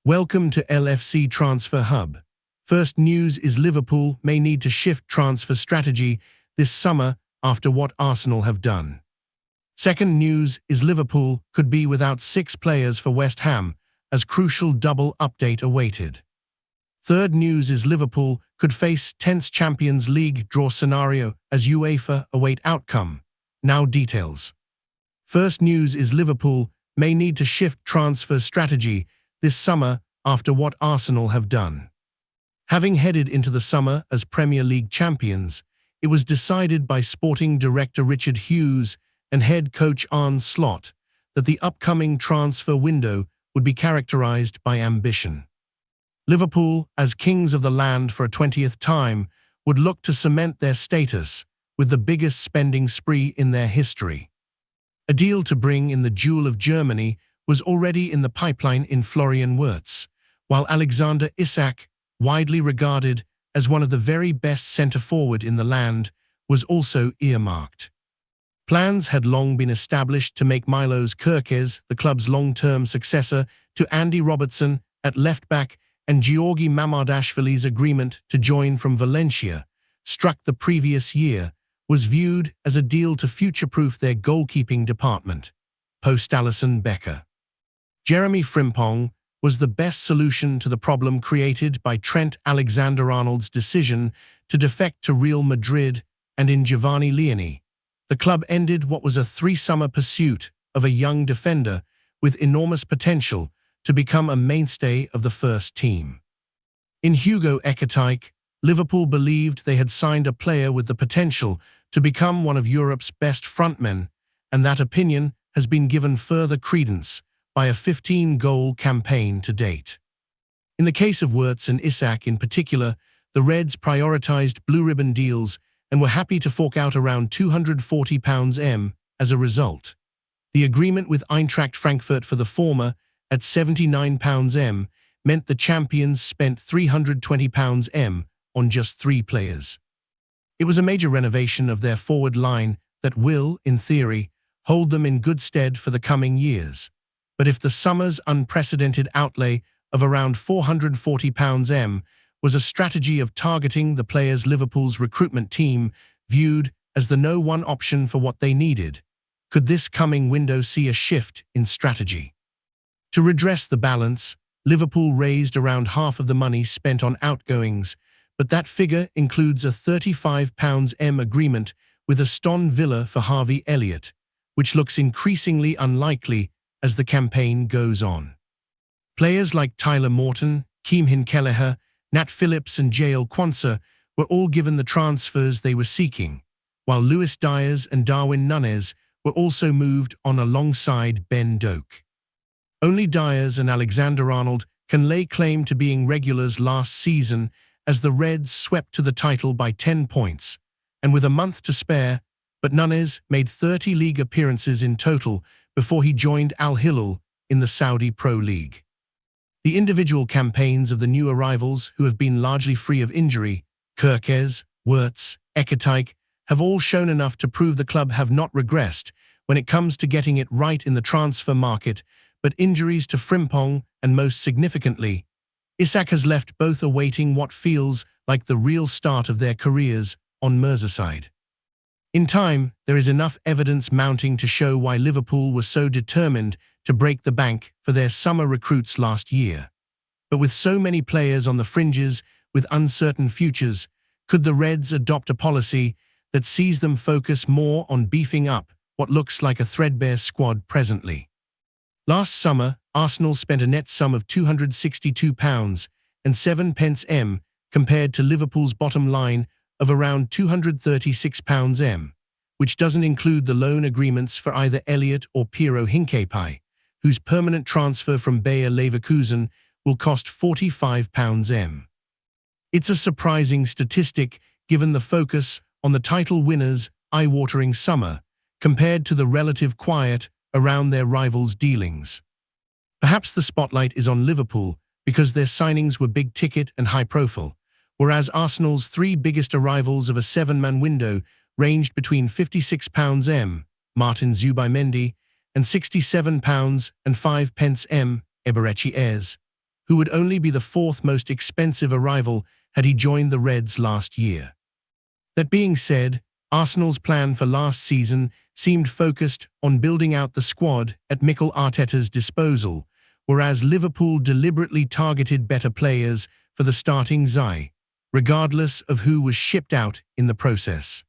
Welcome to LFC Transfer Hub. First news is Liverpool may need to shift transfer strategy this summer after what Arsenal have done. Second news is Liverpool could be without 6 players for West Ham, as crucial double update awaited. Third news is Liverpool could face tense Champions League draw scenario as UEFA await outcome. Now details. First news is Liverpool may need to shift transfer strategy this summer after what Arsenal have done. Having headed into the summer as Premier League champions, it was decided by sporting director Richard Hughes and head coach Arne Slot that the upcoming transfer window would be characterized by ambition. Liverpool, as kings of the land for a 20th time, would look to cement their status with the biggest spending spree in their history. A deal to bring in the jewel of Germany was already in the pipeline in Florian Wirtz, while Alexander Isak, widely regarded as one of the very best centre-forward in the land, was also earmarked. Plans had long been established to make Milos Kerkez the club's long-term successor to Andy Robertson at left-back, and Georgi Mamardashvili's agreement to join from Valencia, struck the previous year, was viewed as a deal to future-proof their goalkeeping department, post-Alisson Becker. Jeremy Frimpong was the best solution to the problem created by Trent Alexander-Arnold's decision to defect to Real Madrid, and in Giovanni Leoni, the club ended what was a 3-summer pursuit of a young defender with enormous potential to become a mainstay of the first team. In Hugo Ekitike, Liverpool believed they had signed a player with the potential to become one of Europe's best frontmen, and that opinion has been given further credence by a 15-goal campaign to date. In the case of Wirtz and Isak in particular, the Reds prioritized blue-ribbon deals and were happy to fork out around £240 as a result. The agreement with Eintracht Frankfurt for the former, at £79 meant the champions spent £320 on just 3 players. It was a major renovation of their forward line that will, in theory, hold them in good stead for the coming years. But if the summer's unprecedented outlay of around £440 was a strategy of targeting the players Liverpool's recruitment team viewed as the no-one option for what they needed, could this coming window see a shift in strategy? To redress the balance, Liverpool raised around half of the money spent on outgoings, but that figure includes a £35 agreement with Aston Villa for Harvey Elliott, which looks increasingly unlikely as the campaign goes on. Players like Tyler Morton, Keemhin Kelleher, Nat Phillips and Jael Quansah were all given the transfers they were seeking, while Luis Diaz and Darwin Núñez were also moved on alongside Ben Doak. Only Diaz and Alexander-Arnold can lay claim to being regulars last season as the Reds swept to the title by 10 points, and with a month to spare, but Núñez made 30 league appearances in total before he joined Al Hilal in the Saudi Pro League. The individual campaigns of the new arrivals who have been largely free of injury, Kerkez, Wirtz, Ekitike, have all shown enough to prove the club have not regressed when it comes to getting it right in the transfer market, but injuries to Frimpong and, most significantly, Isak has left both awaiting what feels like the real start of their careers on Merseyside. In time, there is enough evidence mounting to show why Liverpool was so determined to break the bank for their summer recruits last year. But with so many players on the fringes with uncertain futures, could the Reds adopt a policy that sees them focus more on beefing up what looks like a threadbare squad presently? Last summer, Arsenal spent a net sum of £262.07 compared to Liverpool's bottom line of around £236, which doesn't include the loan agreements for either Elliott or Piero Hincapié, whose permanent transfer from Bayer Leverkusen will cost £45. It's a surprising statistic given the focus on the title winners' eye-watering summer compared to the relative quiet around their rivals' dealings. Perhaps the spotlight is on Liverpool because their signings were big-ticket and high-profile, whereas Arsenal's 3 biggest arrivals of a 7-man window ranged between £56 Martin Zubimendi and £67.05 Eberechi Eze, who would only be the fourth most expensive arrival had he joined the Reds last year. That being said, Arsenal's plan for last season seemed focused on building out the squad at Mikel Arteta's disposal, whereas Liverpool deliberately targeted better players for the starting Zai, regardless of who was shipped out in the process.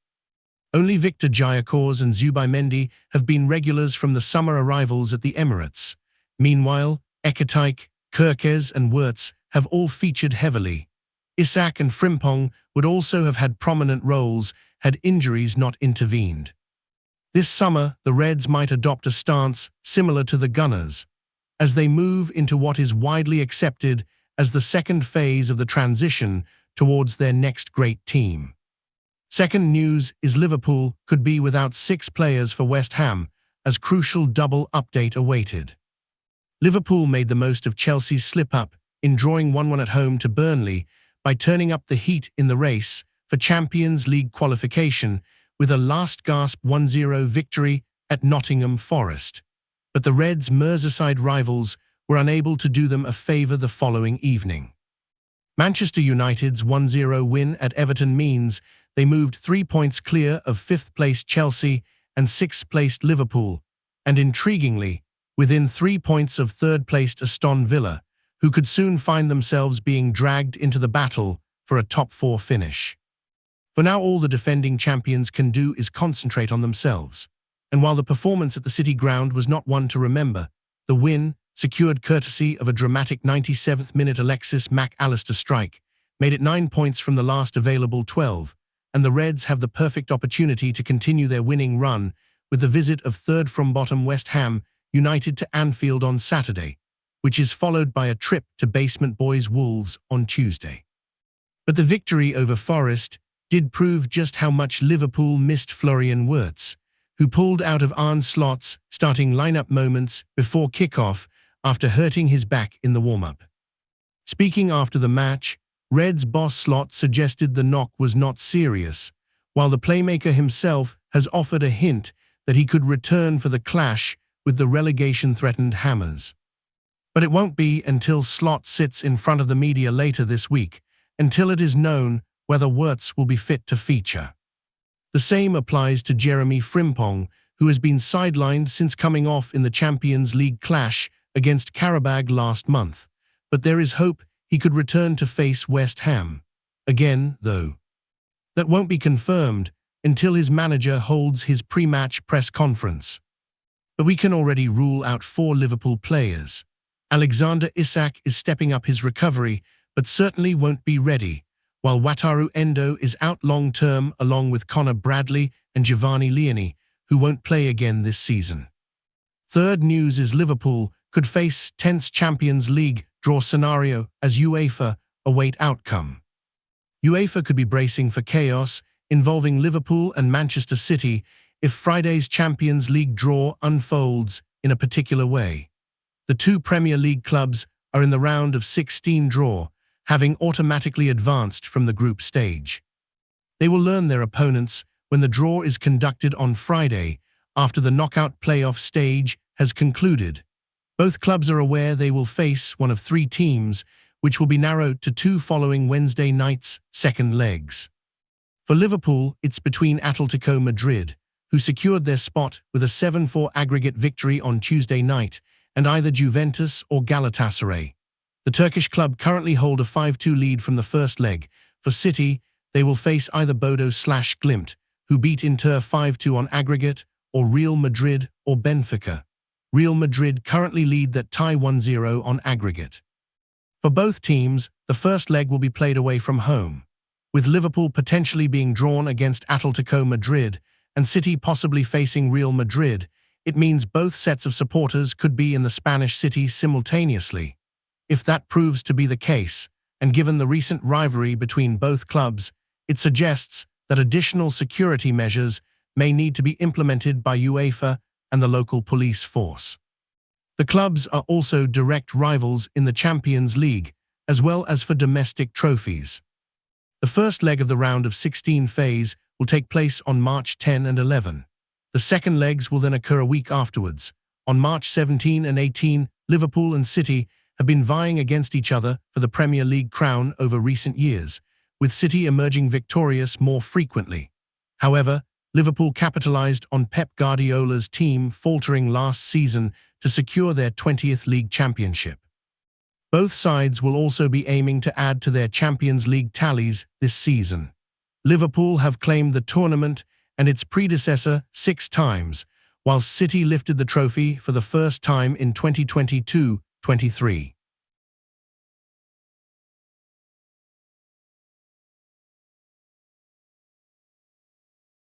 Only Victor Gyökeres and Zubimendi have been regulars from the summer arrivals at the Emirates. Meanwhile, Ekitike, Kerkez and Wirtz have all featured heavily. Isak and Frimpong would also have had prominent roles had injuries not intervened. This summer, the Reds might adopt a stance similar to the Gunners, as they move into what is widely accepted as the second phase of the transition towards their next great team. Second news is Liverpool could be without 6 players for West Ham, as crucial double update awaited. Liverpool made the most of Chelsea's slip-up in drawing 1-1 at home to Burnley by turning up the heat in the race for Champions League qualification with a last-gasp 1-0 victory at Nottingham Forest. But the Reds' Merseyside rivals were unable to do them a favour the following evening. Manchester United's 1-0 win at Everton means they moved 3 points clear of 5th-placed Chelsea and 6th-placed Liverpool, and intriguingly, within 3 points of 3rd-placed Aston Villa, who could soon find themselves being dragged into the battle for a top-4 finish. For now, all the defending champions can do is concentrate on themselves, and while the performance at the City Ground was not one to remember, the win, secured courtesy of a dramatic 97th-minute Alexis Mac Allister strike, made it 9 points from the last available 12, and the Reds have the perfect opportunity to continue their winning run with the visit of third-from-bottom West Ham United to Anfield on Saturday, which is followed by a trip to Basement Boys Wolves on Tuesday. But the victory over Forest did prove just how much Liverpool missed Florian Wirtz, who pulled out of Arne Slot's starting lineup moments before kickoff after hurting his back in the warm-up. Speaking after the match, Reds boss Slot suggested the knock was not serious, while the playmaker himself has offered a hint that he could return for the clash with the relegation-threatened Hammers. But it won't be until Slot sits in front of the media later this week until it is known whether Wirtz will be fit to feature. The same applies to Jeremy Frimpong, who has been sidelined since coming off in the Champions League clash against Qarabag last month, but there is hope he could return to face West Ham. Again, though, that won't be confirmed until his manager holds his pre-match press conference. But we can already rule out 4 Liverpool players. Alexander Isak is stepping up his recovery, but certainly won't be ready, while Wataru Endo is out long-term along with Connor Bradley and Giovanni Leoni, who won't play again this season. Third news is Liverpool could face tense Champions League draw scenario as UEFA await outcome. UEFA could be bracing for chaos involving Liverpool and Manchester City if Friday's Champions League draw unfolds in a particular way. The 2 Premier League clubs are in the round of 16 draw, having automatically advanced from the group stage. They will learn their opponents when the draw is conducted on Friday after the knockout playoff stage has concluded. Both clubs are aware they will face one of 3 teams, which will be narrowed to 2 following Wednesday night's second legs. For Liverpool, it's between Atletico Madrid, who secured their spot with a 7-4 aggregate victory on Tuesday night, and either Juventus or Galatasaray. The Turkish club currently hold a 5-2 lead from the first leg. For City, they will face either Bodo/Glimt, who beat Inter 5-2 on aggregate, or Real Madrid or Benfica. Real Madrid currently lead that tie 1-0 on aggregate. For both teams, the first leg will be played away from home, with Liverpool potentially being drawn against Atletico Madrid and City possibly facing Real Madrid. It means both sets of supporters could be in the Spanish city simultaneously. If that proves to be the case, and given the recent rivalry between both clubs, it suggests that additional security measures may need to be implemented by UEFA and the local police force. The clubs are also direct rivals in the Champions League, as well as for domestic trophies. The first leg of the round of 16 phase will take place on March 10 and 11. The second legs will then occur a week afterwards. On March 17 and 18, Liverpool and City have been vying against each other for the Premier League crown over recent years, with City emerging victorious more frequently. However, Liverpool capitalised on Pep Guardiola's team faltering last season to secure their 20th league championship. Both sides will also be aiming to add to their Champions League tallies this season. Liverpool have claimed the tournament and its predecessor 6 times, while City lifted the trophy for the first time in 2022-23.